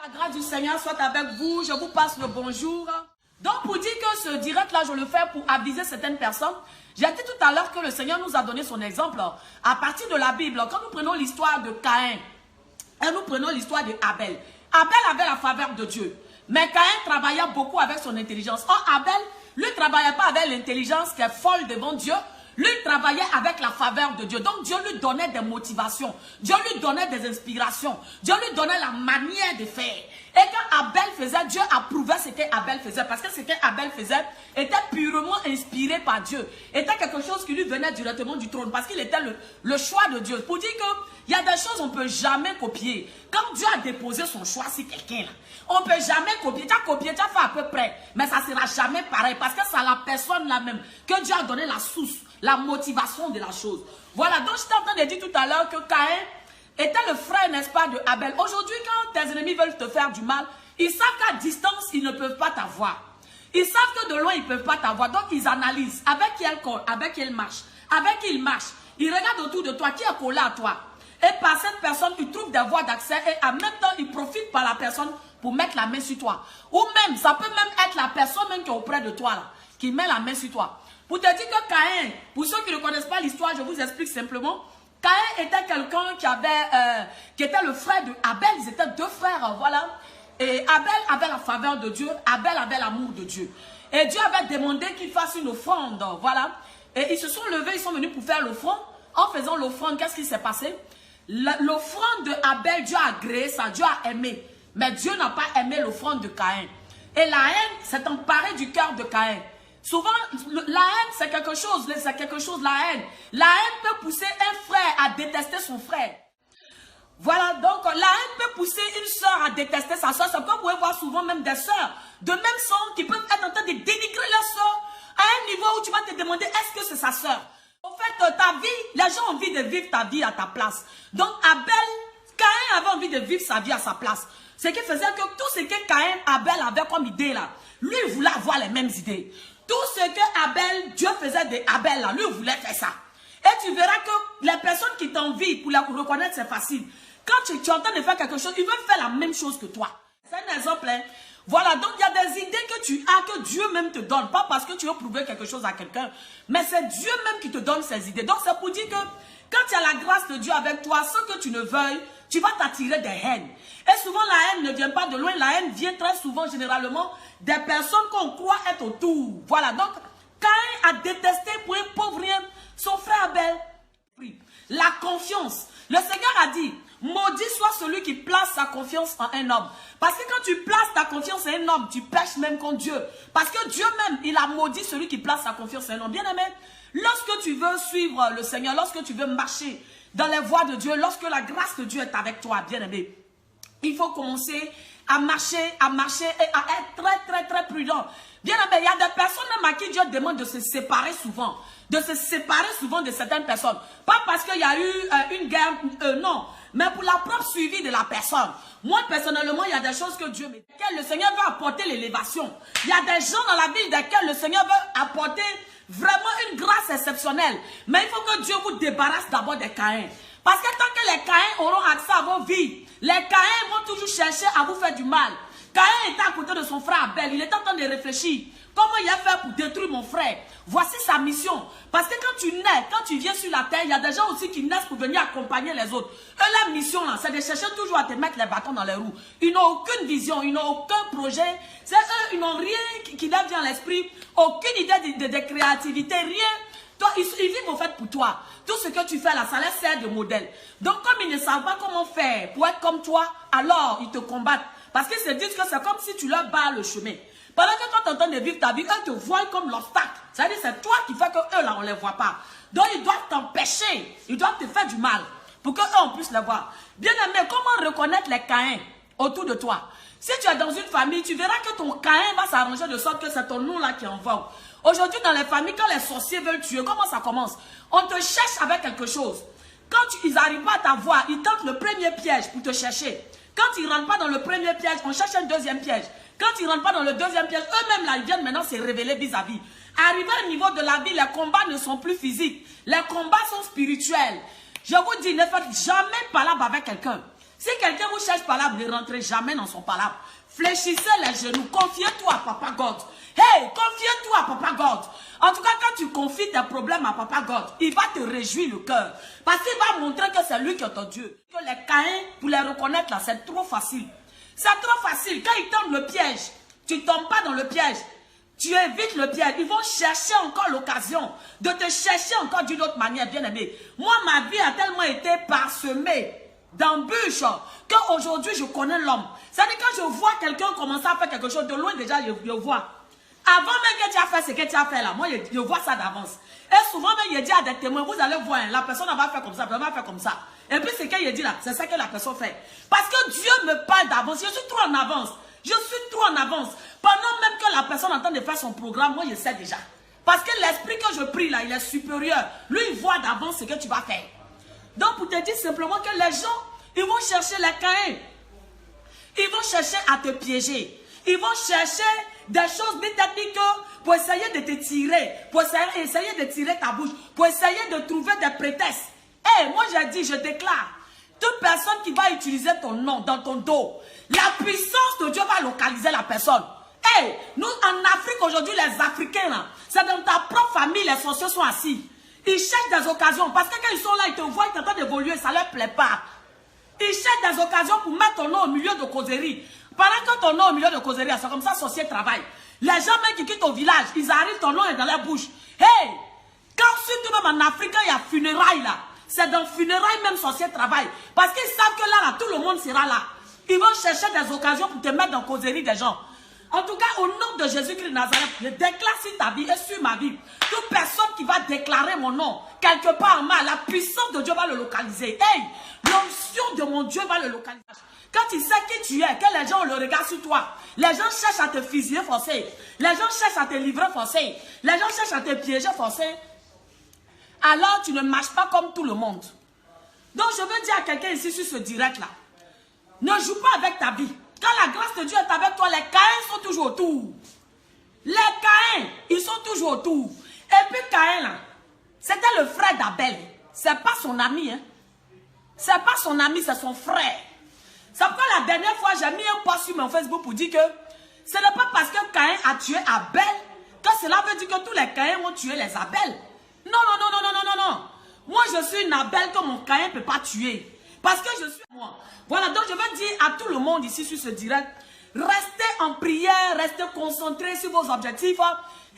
La grâce du Seigneur soit avec vous, je vous passe le bonjour. Donc pour dire que ce direct là je le fais pour aviser certaines personnes, j'ai dit tout à l'heure que le Seigneur nous a donné son exemple à partir de la Bible. Quand nous prenons l'histoire de Caïn et nous prenons l'histoire de Abel, Abel avait la faveur de Dieu, mais Caïn travaillait beaucoup avec son intelligence. Or Abel, lui ne travaillait pas avec l'intelligence qui est folle devant Dieu. Lui travaillait avec la faveur de Dieu. Donc Dieu lui donnait des motivations. Dieu lui donnait des inspirations. Dieu lui donnait la manière de faire. Et quand Abel faisait, Dieu approuvait ce qu'Abel faisait. Parce que ce qu'Abel faisait était purement inspiré par Dieu. Était quelque chose qui lui venait directement du trône. Parce qu'il était le choix de Dieu. Pour dire qu'il y a des choses qu'on ne peut jamais copier. Quand Dieu a déposé son choix sur quelqu'un, on ne peut jamais copier. Tu as copié, tu as fait à peu près. Mais ça ne sera jamais pareil. Parce que c'est à la personne là même que Dieu a donné la source. La motivation de la chose. Voilà, donc je suis en train de dire tout à l'heure que Caïn était le frère, n'est-ce pas, de Abel. Aujourd'hui, quand tes ennemis veulent te faire du mal, ils savent qu'à distance, ils ne peuvent pas t'avoir. Ils savent que de loin, ils ne peuvent pas t'avoir. Donc, ils analysent avec qui elle colle, avec qui elle marche, avec qui il marche. Ils regardent autour de toi, qui est collé à toi. Et par cette personne, ils trouvent des voies d'accès et en même temps, ils profitent par la personne pour mettre la main sur toi. Ou même, ça peut même être la personne même qui est auprès de toi, là, qui met la main sur toi. Pour te dire que Caïn, pour ceux qui ne connaissent pas l'histoire, je vous explique simplement. Caïn était quelqu'un qui était le frère de Abel. Ils étaient deux frères, voilà. Et Abel avait la faveur de Dieu. Abel avait l'amour de Dieu. Et Dieu avait demandé qu'il fasse une offrande, voilà. Et ils se sont levés, ils sont venus pour faire l'offrande. En faisant l'offrande, qu'est-ce qui s'est passé? L'offrande de Abel, Dieu a agréé ça, Dieu a aimé. Mais Dieu n'a pas aimé l'offrande de Caïn. Et la haine s'est emparée du cœur de Caïn. Souvent, la haine, c'est quelque chose, la haine. La haine peut pousser un frère à détester son frère. Voilà, donc la haine peut pousser une soeur à détester sa soeur. C'est comme vous pouvez voir souvent même des soeurs de même sang qui peuvent être en train de dénigrer leur soeur à un niveau où tu vas te demander est-ce que c'est sa soeur. En fait, ta vie, les gens ont envie de vivre ta vie à ta place. Donc Caïn avait envie de vivre sa vie à sa place. Ce qui faisait que tout ce que Abel avait comme idée là, lui voulait avoir les mêmes idées. Tout ce que Dieu faisait de Abel là, lui voulait faire ça. Et tu verras que les personnes qui t'envient pour la reconnaître, c'est facile. Quand tu es en train de faire quelque chose, ils veulent faire la même chose que toi. C'est un exemple. Hein? Voilà, donc il y a des idées que tu as, que Dieu même te donne. Pas parce que tu veux prouver quelque chose à quelqu'un, mais c'est Dieu même qui te donne ces idées. Donc c'est pour dire que quand tu as la grâce de Dieu avec toi, sans que tu ne veuilles, tu vas t'attirer des haines. Et souvent la haine ne vient pas de loin, la haine vient très souvent, généralement, des personnes qu'on croit être autour. Voilà, donc Caïn a détesté pour un pauvre rien son frère Abel. La confiance. Le Seigneur a dit, maudit soit celui qui place sa confiance en un homme. Parce que quand tu places ta confiance en un homme, tu pêches même contre Dieu. Parce que Dieu même, il a maudit celui qui place sa confiance en un homme. Bien aimé, lorsque tu veux suivre le Seigneur, lorsque tu veux marcher dans les voies de Dieu, lorsque la grâce de Dieu est avec toi, bien aimé, il faut commencer à marcher et à être très prudent. Bien aimé, il y a des personnes même à qui Dieu demande de se séparer souvent. De se séparer souvent de certaines personnes. Pas parce qu'il y a eu une guerre, non. Mais pour la propre suivi de la personne. Moi, personnellement, il y a des choses que Dieu me dit. Le Seigneur veut apporter l'élévation. Il y a des gens dans la vie desquels le Seigneur veut apporter vraiment une grâce exceptionnelle. Mais il faut que Dieu vous débarrasse d'abord des Caïns. Parce que tant que les Caïns auront accès à vos vies, les Caïns vont toujours chercher à vous faire du mal. Caïn était à côté de son frère Abel. Il était en train de réfléchir. Comment il a fait pour détruire mon frère? Voici sa mission. Parce que quand tu nais, quand tu viens sur la terre, il y a des gens aussi qui naissent pour venir accompagner les autres. Eux, leur mission, là, c'est de chercher toujours à te mettre les bâtons dans les roues. Ils n'ont aucune vision, ils n'ont aucun projet. C'est eux, ils n'ont rien qui leur vient à l'esprit. Aucune idée de créativité, rien. Toi, ils vivent au fait pour toi. Tout ce que tu fais là, ça les sert de modèle. Donc, comme ils ne savent pas comment faire pour être comme toi, alors ils te combattent. Parce qu'ils se disent que c'est comme si tu leur barres le chemin. Pendant que quand tu es en train de vivre ta vie, eux te voient comme l'obstacle. C'est-à-dire c'est toi qui fais que eux là, on ne les voit pas. Donc ils doivent t'empêcher. Ils doivent te faire du mal. Pour qu'eux, on puisse les voir. Bien aimé, comment reconnaître les Caïns autour de toi? Si tu es dans une famille, tu verras que ton Caïn va s'arranger de sorte que c'est ton nom là qui est en vogue. Aujourd'hui, dans les familles, quand les sorciers veulent tuer, comment ça commence? On te cherche avec quelque chose. Quand ils n'arrivent pas à t'avoir, ils tentent le premier piège pour te chercher. Quand ils ne rentrent pas dans le premier piège, on cherche un deuxième piège. Quand ils ne rentrent pas dans le deuxième piège, eux-mêmes là, ils viennent maintenant se révéler vis-à-vis. Arrivé au niveau de la vie, les combats ne sont plus physiques. Les combats sont spirituels. Je vous dis, ne faites jamais palabre avec quelqu'un. Si quelqu'un vous cherche palabre, ne rentrez jamais dans son palabre. Fléchissez les genoux. Confiez-toi à Papa God. Hey, confiez-toi à Papa God. En tout cas, quand tu confies tes problèmes à Papa God, il va te réjouir le cœur. Parce qu'il va montrer que c'est lui qui est ton Dieu. Que les Caïns, pour les reconnaître là, c'est trop facile. C'est trop facile. Quand ils tendent le piège, tu ne tombes pas dans le piège. Tu évites le piège. Ils vont chercher encore l'occasion de te chercher encore d'une autre manière, bien aimé. Moi, ma vie a tellement été parsemée d'embûches qu'aujourd'hui, je connais l'homme. C'est-à-dire quand je vois quelqu'un commencer à faire quelque chose, de loin déjà, je vois. Avant même que tu as fait ce que tu as fait là, moi, je vois ça d'avance. Et souvent même, il dit à des témoins, vous allez voir, la personne va faire comme ça, elle va faire comme ça. Et puis ce qu'il dit là, c'est ça que la personne fait. Parce que Dieu me parle d'avance, je suis trop en avance. Je suis trop en avance. Pendant même que la personne est en train de faire son programme, moi je sais déjà. Parce que l'esprit que je prie là, il est supérieur. Lui, il voit d'avance ce que tu vas faire. Donc pour te dire simplement que les gens, ils vont chercher les Caïns. Ils vont chercher à te piéger. Ils vont chercher des choses techniques pour essayer de te tirer. Pour essayer de tirer ta bouche. Pour essayer de trouver des prétextes. Et moi j'ai dit, je déclare. Toute personne qui va utiliser ton nom dans ton dos, la puissance de Dieu va localiser la personne. Hey, nous en Afrique aujourd'hui, les Africains, c'est dans ta propre famille, les sorciers sont assis. Ils cherchent des occasions. Parce que quand ils sont là, ils te voient, ils t'entendent d'évoluer, ça ne leur plaît pas. Ils cherchent des occasions pour mettre ton nom au milieu de causerie. Pendant que ton nom au milieu de causerie, c'est comme ça, sorcier travaille. Les gens même qui quittent au village, ils arrivent, ton nom est dans leur bouche. Hey, quand surtout même en Afrique, il y a funérailles là. C'est dans funérailles même sorcier travaille. Parce qu'ils savent que là, tout le monde sera là. Ils vont chercher des occasions pour te mettre dans la causerie des gens. En tout cas, au nom de Jésus-Christ de Nazareth, je déclare sur ta vie et sur ma vie. Toute personne qui va déclarer mon nom, quelque part en mal, la puissance de Dieu va le localiser. Hey, l'onction de mon Dieu va le localiser. Quand tu sais qui tu es, que les gens ont le regard sur toi, les gens cherchent à te fusiller forcé. Les gens cherchent à te livrer forcé. Les gens cherchent à te piéger forcé. Alors tu ne marches pas comme tout le monde. Donc je veux dire à quelqu'un ici sur ce direct là, ne joue pas avec ta vie. Quand la grâce de Dieu est avec toi, les Caïns sont toujours autour. Les Caïns, ils sont toujours autour. Et puis Caïn là, c'était le frère d'Abel. C'est pas son ami, hein. C'est pas son ami, c'est son frère. C'est pourquoi la dernière fois, j'ai mis un post sur mon Facebook pour dire que ce n'est pas parce que Caïn a tué Abel que cela veut dire que tous les Caïns vont tuer les Abel. Non, non, non, non, non, non, non, non. Moi, je suis une Abel que mon Caïn ne peut pas tuer. Parce que je suis moi. Voilà, donc je veux dire à tout le monde ici sur ce direct, restez en prière, restez concentrés sur vos objectifs.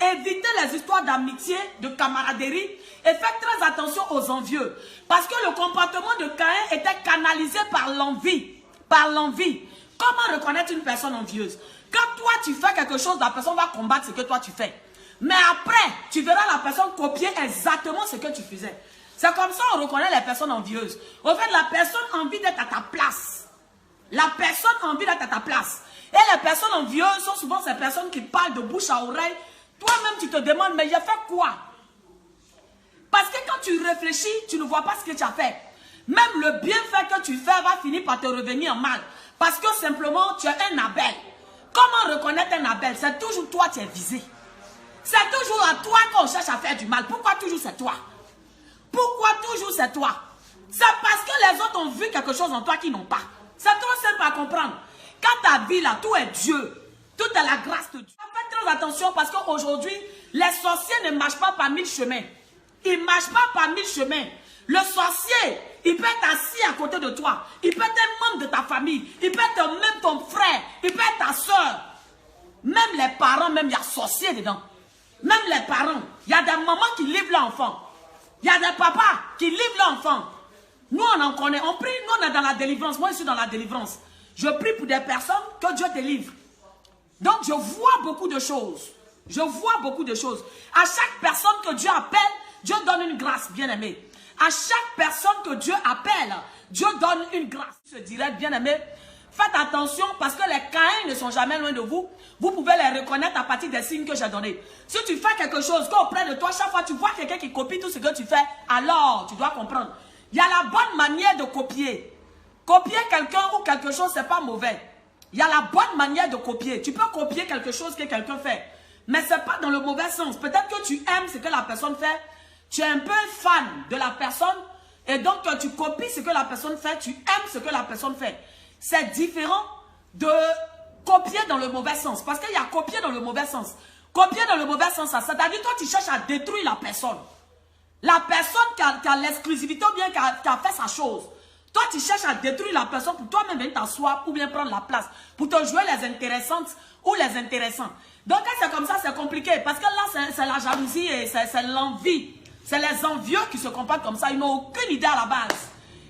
Évitez les histoires d'amitié, de camaraderie et faites très attention aux envieux. Parce que le comportement de Caïn était canalisé par l'envie. Par l'envie. Comment reconnaître une personne envieuse? Quand toi tu fais quelque chose, la personne va combattre ce que toi tu fais. Mais après, tu verras la personne copier exactement ce que tu faisais. C'est comme ça qu'on reconnaît les personnes envieuses. En fait, la personne a envie d'être à ta place. La personne a envie d'être à ta place. Et les personnes envieuses sont souvent ces personnes qui parlent de bouche à oreille. Toi-même, tu te demandes, mais j'ai fait quoi? Parce que quand tu réfléchis, tu ne vois pas ce que tu as fait. Même le bienfait que tu fais va finir par te revenir en mal. Parce que simplement, tu es un Abel. Comment reconnaître un Abel? C'est toujours toi qui es visé. C'est toujours à toi qu'on cherche à faire du mal. Pourquoi toujours c'est toi? Pourquoi toujours c'est toi? C'est parce que les autres ont vu quelque chose en toi qu'ils n'ont pas. C'est trop simple à comprendre. Quand ta vie là, tout est Dieu. Tout est la grâce de Dieu. Faites très attention parce qu'aujourd'hui, les sorciers ne marchent pas par 1000 chemins. Ils ne marchent pas par 1000 chemins. Le sorcier, il peut être assis à côté de toi. Il peut être un membre de ta famille. Il peut être même ton frère. Il peut être ta soeur. Même les parents, même il y a sorcier dedans. Même les parents. Il y a des mamans qui livrent l'enfant. Il y a des papas qui livrent l'enfant. Nous, on en connaît. On prie, nous, on est dans la délivrance. Moi, je suis dans la délivrance. Je prie pour des personnes que Dieu délivre. Donc, je vois beaucoup de choses. Je vois beaucoup de choses. À chaque personne que Dieu appelle, Dieu donne une grâce, bien-aimé. À chaque personne que Dieu appelle, Dieu donne une grâce. Je dirais, bien-aimé, faites attention parce que les Caïns ne sont jamais loin de vous. Vous pouvez les reconnaître à partir des signes que j'ai donnés. Si tu fais quelque chose, qu'auprès de toi, chaque fois tu vois quelqu'un qui copie tout ce que tu fais, alors tu dois comprendre. Il y a la bonne manière de copier. Copier quelqu'un ou quelque chose, ce n'est pas mauvais. Il y a la bonne manière de copier. Tu peux copier quelque chose que quelqu'un fait. Mais ce n'est pas dans le mauvais sens. Peut-être que tu aimes ce que la personne fait. Tu es un peu fan de la personne. Et donc, tu copies ce que la personne fait, tu aimes ce que la personne fait. C'est différent de copier dans le mauvais sens. Parce qu'il y a copier dans le mauvais sens. Copier dans le mauvais sens, c'est-à-dire toi, tu cherches à détruire la personne. La personne qui a l'exclusivité ou bien qui a fait sa chose. Toi, tu cherches à détruire la personne pour toi-même venir t'asseoir ou bien prendre la place. Pour te jouer les intéressantes ou les intéressants. Donc, quand c'est comme ça, c'est compliqué. Parce que là, c'est la jalousie et c'est l'envie. C'est les envieux qui se comportent comme ça. Ils n'ont aucune idée à la base.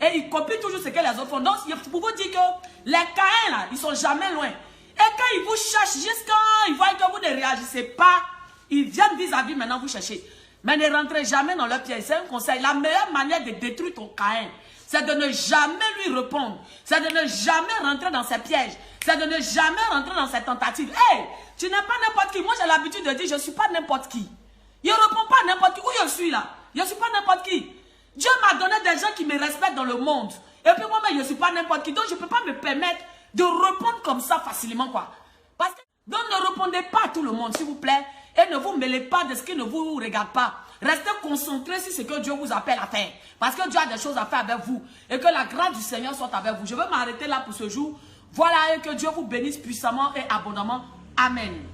Et ils copient toujours ce que les autres font. Donc, pour vous dire que les Caïns, là, ils sont jamais loin. Et quand ils vous cherchent, jusqu'à ils voient que vous ne réagissez pas, ils viennent vis-à-vis maintenant vous chercher. Mais ne rentrez jamais dans leur piège. C'est un conseil. La meilleure manière de détruire ton Caïn, c'est de ne jamais lui répondre. C'est de ne jamais rentrer dans ses pièges. C'est de ne jamais rentrer dans ses tentatives. Hey, tu n'es pas n'importe qui. Moi, j'ai l'habitude de dire, je ne suis pas n'importe qui. Il ne répond pas à n'importe qui. Où je suis là? Je ne suis pas n'importe qui. Dieu m'a donné des gens qui me respectent dans le monde. Et puis moi-même, je ne suis pas n'importe qui. Donc, je ne peux pas me permettre de répondre comme ça facilement, quoi. Parce que, donc, ne répondez pas à tout le monde, s'il vous plaît. Et ne vous mêlez pas de ce qui ne vous regarde pas. Restez concentrés sur ce que Dieu vous appelle à faire. Parce que Dieu a des choses à faire avec vous. Et que la grâce du Seigneur soit avec vous. Je vais m'arrêter là pour ce jour. Voilà, et que Dieu vous bénisse puissamment et abondamment. Amen.